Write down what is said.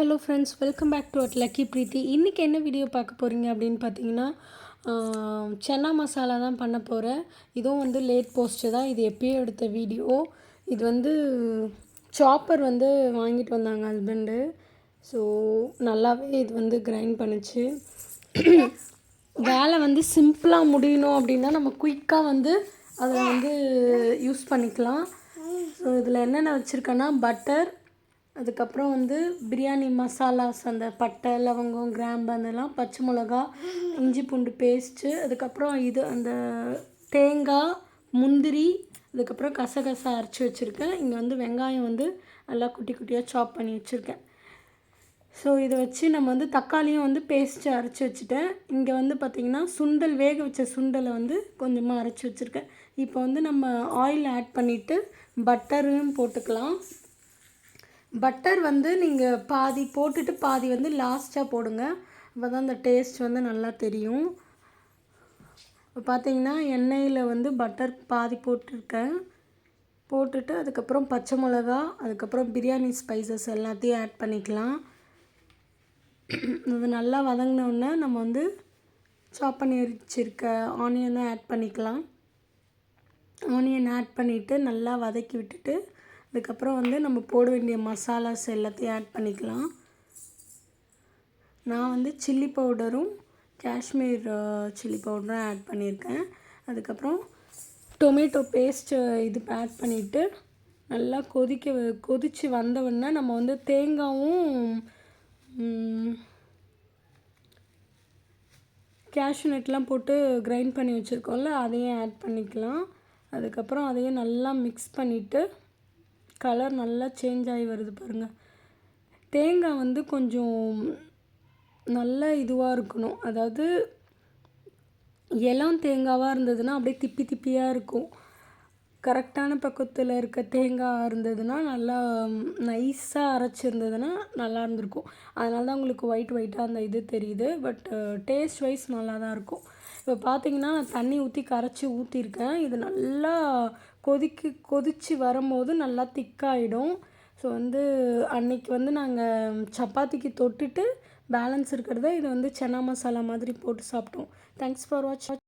Hello friends, welcome back to at lucky Preethi. இன்றைக்கி என்ன video பார்க்க போகிறீங்க அப்படின்னு பார்த்தீங்கன்னா, சன்னா மசாலா தான் பண்ண போகிறேன். இதுவும் வந்து லேட் போஸ்ட்டு தான். இது எப்பயோ எடுத்த வீடியோ. இது வந்து சாப்பர் வந்து வாங்கிட்டு வந்தாங்க ஹஸ்பண்டு. ஸோ நல்லாவே இது வந்து கிரைண்ட் பண்ணுச்சு. வேலை வந்து சிம்பிளாக முடியணும் அப்படின்னா நம்ம குயிக்காக வந்து அதை வந்து யூஸ் பண்ணிக்கலாம். ஸோ இதில் என்னென்ன வச்சுருக்கேன்னா, பட்டர், அதுக்கப்புறம் வந்து பிரியாணி மசாலாஸ், அந்த பட்டை, லவங்கம், கிராம்பு, அதெல்லாம், பச்சை மிளகா, இஞ்சி பூண்டு பேஸ்ட்டு, அதுக்கப்புறம் இது அந்த தேங்காய், முந்திரி, அதுக்கப்புறம் கசகசா அரைச்சி வச்சுருக்கேன். இங்கே வந்து வெங்காயம் வந்து நல்லா குட்டி குட்டியாக சாப் பண்ணி வச்சுருக்கேன். ஸோ இதை வச்சு நம்ம வந்து தக்காளியும் வந்து பேஸ்ட்டு அரைச்சி வச்சுட்டேன். இங்கே வந்து பார்த்திங்கன்னா சுண்டல், வேக வச்ச சுண்டலை வந்து கொஞ்சமாக அரைச்சி வச்சுருக்கேன். இப்போ வந்து நம்ம ஆயில் ஆட் பண்ணிவிட்டு பட்டரும் போட்டுக்கலாம். பட்டர் வந்து நீங்கள் பாதி போட்டுட்டு பாதி வந்து லாஸ்ட்டாக போடுங்க. அப்போ தான் அந்த டேஸ்ட் வந்து நல்லா தெரியும். இப்போ பார்த்தீங்கன்னா எண்ணெயில் வந்து பட்டர் பாதி போட்டிருக்கேன். போட்டுட்டு அதுக்கப்புறம் பச்சை மிளகா, அதுக்கப்புறம் பிரியாணி ஸ்பைசஸ் எல்லாத்தையும் ஆட் பண்ணிக்கலாம். இது நல்லா வதங்கினோடனே நம்ம வந்து சாப் பண்ணி வச்சுருக்க ஆனியனை ஆட் பண்ணிக்கலாம். ஆனியன் ஆட் பண்ணிவிட்டு நல்லா வதக்கி விட்டுட்டு அதுக்கப்புறம் வந்து நம்ம போட வேண்டிய மசாலாஸ் எல்லாத்தையும் ஆட் பண்ணிக்கலாம். நான் வந்து சில்லி பவுடரும் காஷ்மீர் சில்லி பவுடரும் ஆட் பண்ணியிருக்கேன். அதுக்கப்புறம் டொமேட்டோ பேஸ்ட்டு இது ஆட் பண்ணிவிட்டு நல்லா கொதித்து வந்தவுடனே நம்ம வந்து தேங்காயும் கேஷ்யூ நட்லாம் போட்டு கிரைண்ட் பண்ணி வச்சுருக்கோம்ல, அதையும் ஆட் பண்ணிக்கலாம். அதுக்கப்புறம் அதையும் நல்லா மிக்ஸ் பண்ணிவிட்டு கலர் நல்லா சேஞ்ச் ஆகி வருது பாருங்கள். தேங்காய் வந்து கொஞ்சம் நல்ல இதுவாக இருக்கணும். அதாவது இளம் தேங்காவாக இருந்ததுன்னா அப்படியே திப்பி திப்பியாக இருக்கும். கரெக்டான பக்கத்தில் இருக்க தேங்காய் இருந்ததுன்னா நல்லா நைஸாக அரைச்சிருந்ததுன்னா நல்லா இருந்திருக்கும். அதனால தான் உங்களுக்கு ஒயிட்டாக அந்த இது தெரியுது. பட் டேஸ்ட் வைஸ் நல்லா தான் இருக்கும். இப்போ பார்த்தீங்கன்னா நான் தண்ணி ஊற்றி கரைச்சி ஊற்றிருக்கேன். இது நல்லா கொதித்து வரும்போது நல்லா திக்காகிடும். ஸோ வந்து அன்றைக்கி வந்து நாங்கள் சப்பாத்திக்கு தொட்டுட்டு பேலன்ஸ் இருக்கிறத இதை வந்து சன்னா மசாலா மாதிரி போட்டு சாப்பிட்டோம். தேங்க்ஸ் ஃபார் வாட்சிங்.